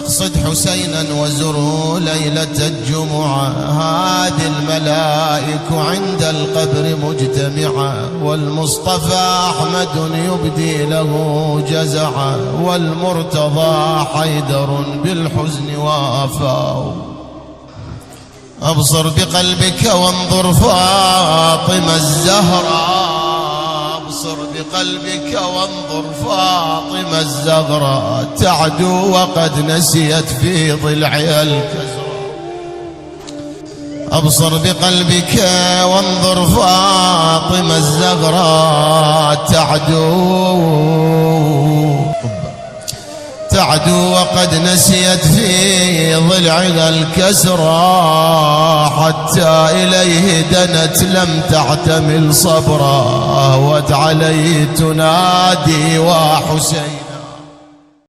اقصد حسينا وزره ليلة الجمعة، هذه الملائك عند القبر مجتمعة، والمصطفى أحمد يبدي له جزعا، والمرتضى حيدر بالحزن وافاه. أبصر بقلبك وانظر فاطمة الزهراء، أبصر بقلبك وانظر فاطمة الزهراء، تعدو وقد نسيت في ضلعها الكسرى. أبصر بقلبك وانظر فاطمة الزهراء، تعدو وقد نسيت في ضلعها الكسرى، حتى إليه دنت لم تعتمل صبرا، ود عليه تنادي وحسين.